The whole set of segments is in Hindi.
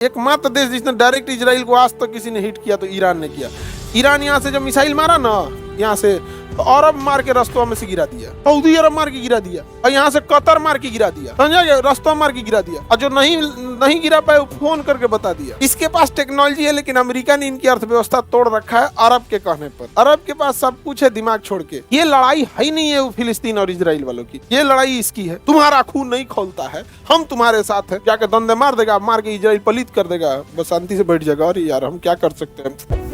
एकमात्र देश जिसने डायरेक्ट इजराइल को आज तक किसी ने हिट किया तो ईरान ने किया। ईरान यहाँ से जब मिसाइल मारा ना यहाँ से, तो अरब मार के रस्तों में से गिरा दिया, सऊदी अरब मार के गिरा दिया, और यहाँ से कतर मार के गिरा दिया, समझा गया, रस्तों मार के गिरा दिया। और जो नहीं गिरा पाए वो फोन करके बता दिया। इसके पास टेक्नोलॉजी है, लेकिन अमेरिका ने इनकी अर्थव्यवस्था तोड़ रखा है अरब के कहने पर। अरब के पास सब कुछ है दिमाग छोड़ के। ये लड़ाई है ही नहीं है वो फिलिस्तीन और इजराइल वालों की, ये लड़ाई इसकी है। तुम्हारा खून नहीं खोलता है, हम तुम्हारे साथ है, जाके दंदे मार देगा, मार के इजराइल पलित कर देगा, बस शांति से बैठ जाएगा। और यार हम क्या कर सकते हैं।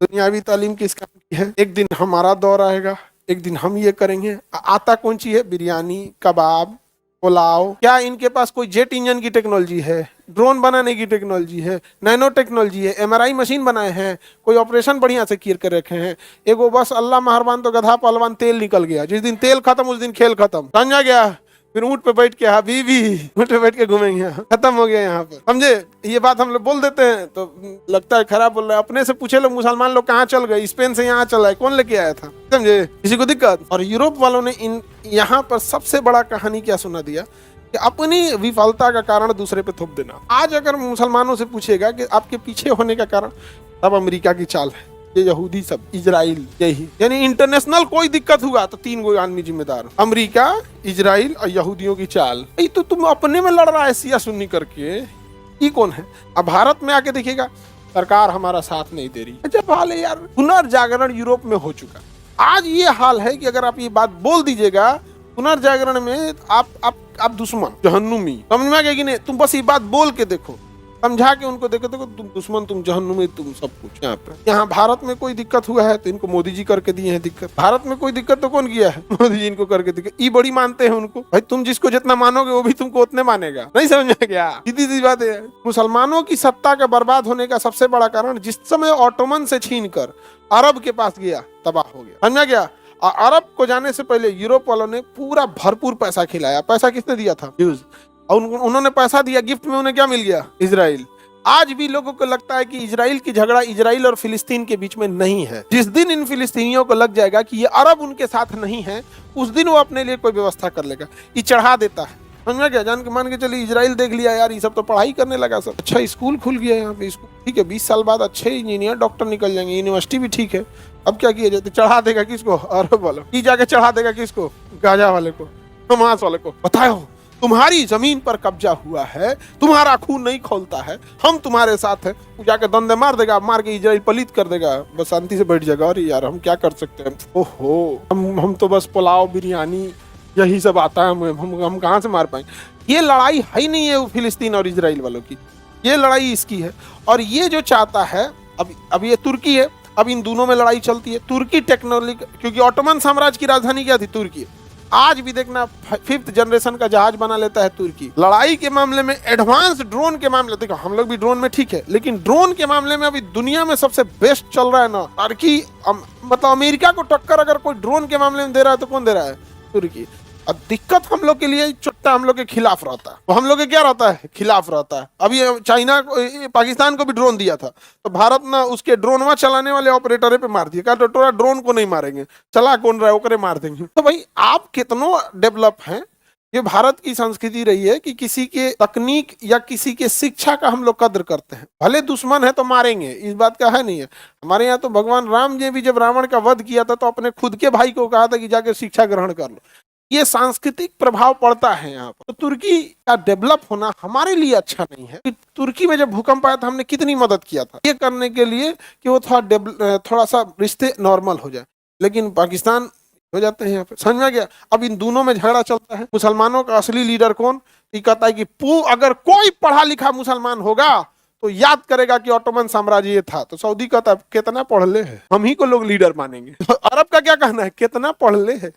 दुनियावी तालीम किस काम की है? एक दिन हमारा दौर आएगा, एक दिन हम ये करेंगे। आता कौन सी है? बिरयानी, कबाब, पुलाव। क्या इनके पास कोई जेट इंजन की टेक्नोलॉजी है, ड्रोन बनाने की टेक्नोलॉजी है, नैनो टेक्नोलॉजी है, एमआरआई मशीन बनाए हैं, कोई ऑपरेशन बढ़िया से किए कर रखे हैं? एगो बस अल्लाह मेहरबान तो गधा पहलवान तेल निकल गया, जिस दिन तेल खत्म उस दिन खेल खत्म, समझा गया। फिर ऊँट पे बैठ के हबीबी ऊँट पे बैठ के घूमेंगे, खत्म हो गया यहाँ पर, समझे। ये बात हम लोग बोल देते हैं तो लगता है खराब बोल रहे हैं। अपने से पूछे लोग, मुसलमान लोग कहाँ चल गए, स्पेन से यहाँ चला है, कौन लेके आया था, समझे, किसी को दिक्कत। और यूरोप वालों ने इन यहाँ पर सबसे बड़ा कहानी क्या सुना दिया कि अपनी विफलता का कारण दूसरे पे थोप देना। आज अगर मुसलमानों से पूछेगा कि आपके पीछे होने का कारण, तब अमेरिका की चाल है, ये यहूदी सब, इजराइल, यही। यानी इंटरनेशनल कोई दिक्कत हुआ तो तीन गो आदमी जिम्मेदार, अमेरिका, इजराइल और यहूदियों की चाल। तो तुम अपने में लड़ रहा है सिया सुन्नी करके, ये कौन है? अब भारत में आके देखिएगा, सरकार हमारा साथ नहीं दे रही। जब हाल है यार, पुनर्जागरण यूरोप में हो चुका। आज ये हाल है कि अगर आप ये बात बोल दीजिएगा पुनर्जागरण में, आप दुश्मन, जहन्नुमी, समझ में आ गया कि नहीं? तुम बस ये बात बोल के देखो, समझा के उनको देखो, तुम दुश्मन, तुम जहन्नुमी, तुम सब कुछ। यहाँ भारत में कोई दिक्कत हुआ है तो इनको मोदी जी करके दिए हैं दिक्कत। भारत में कोई दिक्कत तो कौन किया है? मोदी जी इनको करके दिक्कत। ये बड़ी मानते हैं उनको। भाई तुम जिसको जितना मानोगे वो भी तुमको उतने मानेगा, नहीं समझ में गया? सीधी सी बात है। मुसलमानों की सत्ता का बर्बाद होने का सबसे बड़ा कारण, जिस समय ऑटोमन से छीन कर अरब के पास गया, तबाह हो गया, समझ में गया। और अरब को जाने से पहले यूरोप वालों ने पूरा भरपूर पैसा खिलाया। पैसा किसने दिया था? और उन्होंने पैसा दिया, गिफ्ट में उन्हें क्या मिल गया? इजराइल। आज भी लोगों को लगता है कि इजराइल की झगड़ा इजराइल और फिलिस्तीन के बीच में नहीं है। जिस दिन इन फिलिस्तीनियों को लग जाएगा कि ये अरब उनके साथ नहीं है, उस दिन वो अपने लिए कोई व्यवस्था कर लेगा। ये चढ़ा देता है, समझ में क्या? जान के मान के चलिए, इजराइल देख लिया यार, ये सब तो पढ़ाई करने लगा, सब अच्छा स्कूल खुल गया यहाँ पे, स्कूल ठीक है, 20 साल बाद अच्छे इंजीनियर डॉक्टर निकल जाएंगे, यूनिवर्सिटी भी ठीक है। अब क्या किया जाए? चढ़ा देगा किसको? अरब वालों की जाके चढ़ा देगा किसको? गाजा वाले को, हमास वाले को। बताओ, तुम्हारी जमीन पर कब्जा हुआ है, तुम्हारा खून नहीं खोलता है, हम तुम्हारे साथ है, जाके दंदे मार देगा, मार के इजराइल पलित कर देगा, बस शांति से बैठ जाएगा। और यार हम क्या कर सकते हैं? ओहो, हम तो बस पुलाव, बिरयानी, यही सब आता है, हम कहाँ से मार पाएंगे? ये लड़ाई है ही नहीं है वो फिलिस्तीन और इजराइल वालों की, ये लड़ाई इसकी है। और ये जो चाहता है, अब ये तुर्की है, अब इन दोनों में लड़ाई चलती है। तुर्की टेक्नोलॉजी, क्योंकि ऑटोमन साम्राज्य की राजधानी क्या थी? तुर्की। आज भी देखना 5th जनरेशन का जहाज बना लेता है तुर्की। लड़ाई के मामले में, एडवांस ड्रोन के मामले, देखो हम लोग भी ड्रोन में ठीक है, लेकिन ड्रोन के मामले में अभी दुनिया में सबसे बेस्ट चल रहा है ना तुर्की। मतलब अमेरिका को टक्कर अगर कोई ड्रोन के मामले में दे रहा है तो कौन दे रहा है? तुर्की। अब दिक्कत हम लोग के लिए चुट्टा हम लोग के खिलाफ रहता है, तो हम लोग के क्या रहता है? खिलाफ रहता है। अभी चाइना को, पाकिस्तान को भी ड्रोन दिया था, तो भारत ना उसके ड्रोन वहां चलाने वाले ऑपरेटर पे मार दिया, कहा तो टोरा ड्रोन को नहीं मारेंगे, चला कौन रहा है ओकरे मार देंगे। तो भाई आप कितनों डेवलप हैं। ये भारत की संस्कृति रही है कि किसी के तकनीक या किसी के शिक्षा का हम लोग कद्र करते हैं, भले दुश्मन है तो मारेंगे, इस बात का है नहीं है। हमारे यहाँ तो भगवान राम जी भी जब रावण का वध किया था तो अपने खुद के भाई को कहा था कि जाके शिक्षा ग्रहण कर लो। ये सांस्कृतिक प्रभाव पड़ता है यहाँ पर। तो तुर्की का डेवलप होना हमारे लिए अच्छा नहीं है। तुर्की में जब भूकंप आया था, हमने कितनी मदद किया था ये करने के लिए कि वो थोड़ा सा रिश्ते नॉर्मल हो जाए, लेकिन पाकिस्तान हो जाते हैं यहाँ पे, समझ में गया। अब इन दोनों में झगड़ा चलता है। मुसलमानों का असली लीडर कौन? ये कहता है कि अगर कोई पढ़ा लिखा मुसलमान होगा तो याद करेगा कि ऑटोमन साम्राज्य ये था। तो सऊदी कहता है कितना पढ़ ले है, हम ही को लोग लीडर मानेंगे। अरब का क्या कहना है? कितना पढ़ ले है,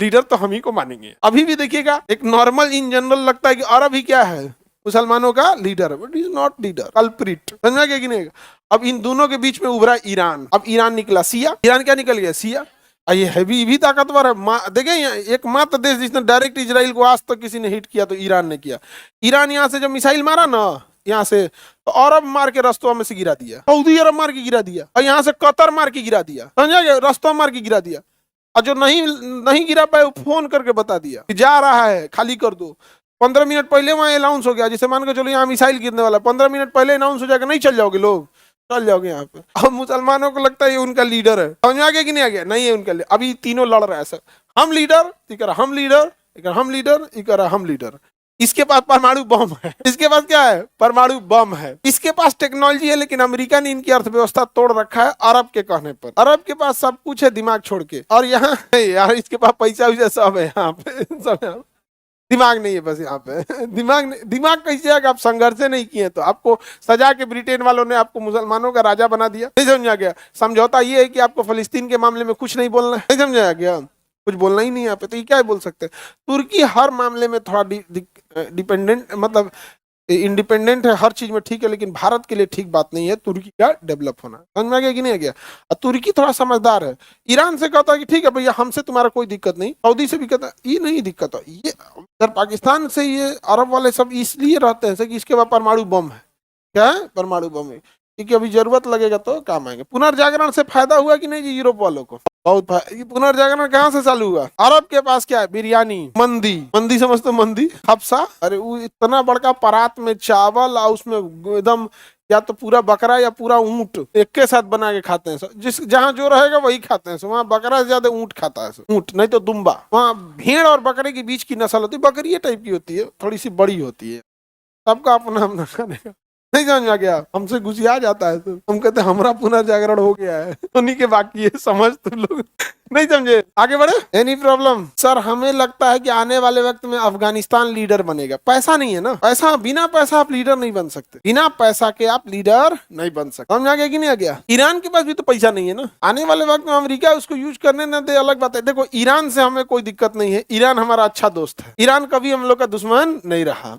लीडर तो हम ही को मानेंगे। अभी भी देखिएगा, एक नॉर्मल इन जनरल लगता है कि अरब ही क्या है? मुसलमानों का leader, but is not leader, culprit. समझ में गया कि नहीं? अब इन दोनों के बीच में उभरा ईरान। अब ईरान निकला शिया। ईरान क्या निकल गया? शिया। ये हैवी भी ताकतवर है। देखिए एकमात्र देश जिसने डायरेक्ट इजराइल को आज तक किसी ने हिट किया तो ईरान ने किया। ईरान यहाँ से जब मिसाइल मारा ना, यहाँ से तो अरब मार के रस्तों में से गिरा दिया, सऊदी अरब मार के गिरा दिया, और यहाँ से कतर मार के गिरा दिया, समझा गया, रस्तों मार के गिरा दिया। और जो नहीं नहीं गिरा पाए फोन करके बता दिया कि जा रहा है, खाली कर दो। 15 मिनट पहले वहां अनाउंस हो गया, जिसे मान के चलो यहाँ मिसाइल गिरने वाला, 15 मिनट पहले अनाउंस हो जाएगा, नहीं चल जाओगे लोग, चल जाओगे यहाँ पे। अब मुसलमानों को लगता है ये उनका लीडर है, समझ में आ गया कि नहीं आ गया? नहीं है उनका लीडर। अभी तीनों लड़ रहा है सर, हम लीडर, इकर हम लीडर, इकर हम लीडर, इकर हम लीडर। इसके पास परमाणु बम है, इसके पास क्या है? परमाणु बम है। इसके पास टेक्नोलॉजी है, लेकिन अमेरिका ने इनकी अर्थव्यवस्था तोड़ रखा है अरब के कहने पर। अरब के पास सब कुछ है दिमाग छोड़ के, और यहाँ यार इसके पास पैसा वैसा सब है यहाँ पे, सब है। दिमाग नहीं है बस यहाँ पे। दिमाग कैसे है कि आप संघर्ष नहीं किए तो आपको सजा के ब्रिटेन वालों ने आपको मुसलमानों का राजा बना दिया। नहीं समझा गया? समझौता ये है कि आपको फलस्तीन के मामले में कुछ नहीं बोलना है, नहीं समझा गया? कुछ बोलना ही नहीं यहाँ पे, तो ये क्या बोल सकते हैं? तुर्की हर मामले में थोड़ा डिपेंडेंट, मतलब इंडिपेंडेंट है हर चीज में, ठीक है, लेकिन भारत के लिए ठीक बात नहीं है तुर्की का डेवलप होना। समझ में आ गया कि नहीं आ गया? और तुर्की थोड़ा समझदार है, ईरान से कहता है कि ठीक है भैया हमसे तुम्हारा कोई दिक्कत नहीं, सऊदी से भी कहता है ये नहीं दिक्कत है, ये इधर पाकिस्तान से ये अरब वाले सब इसलिए रहते हैं कि इसके बाद परमाणु बम है। क्या है? परमाणु बम है, क्योंकि अभी जरूरत लगेगा तो काम आएंगे। पुनर्जागरण से फायदा हुआ कि नहीं जी यूरोप वालों को? बहुत पुनर्जागरण कहाँ से चालू हुआ? अरब के पास क्या है? बिरयानी, मंदी। मंदी समझते हो? मंदी, हफ्सा। अरे वो इतना बड़का परात में चावल और उसमें एकदम या तो पूरा बकरा या पूरा ऊंट एक के साथ बना के खाते हैं। जिस जहाँ जो रहेगा वही खाते हैं। वहाँ बकरा से ज्यादा ऊंट खाता है, ऊंट नहीं तो दुम्बा। वहाँ भेड़ और बकरे के बीच की नस्ल होती है, बकरी टाइप की होती है, थोड़ी सी बड़ी होती है। सबका अपना अपना खाने का। नहीं समझ में गया? हमसे गुस्सा जाता है तो हम कहते हैं हमारा पुनर्जागरण हो गया है, उन्हीं के बाकी है, समझ तुम लोग। नहीं समझे? आगे बढ़े। Any problem? सर हमें लगता है कि आने वाले वक्त में अफगानिस्तान लीडर बनेगा। पैसा नहीं है ना, पैसा, बिना पैसा आप लीडर नहीं बन सकते, बिना पैसा के आप लीडर नहीं बन सकते। समझ आ गया कि नहीं आ गया? ईरान के पास भी तो पैसा नहीं है ना। आने वाले वक्त में अमेरिका उसको यूज करने न दे, अलग बात है। देखो ईरान से हमें कोई दिक्कत नहीं है, ईरान हमारा अच्छा दोस्त है, ईरान कभी हम लोग का दुश्मन नहीं रहा।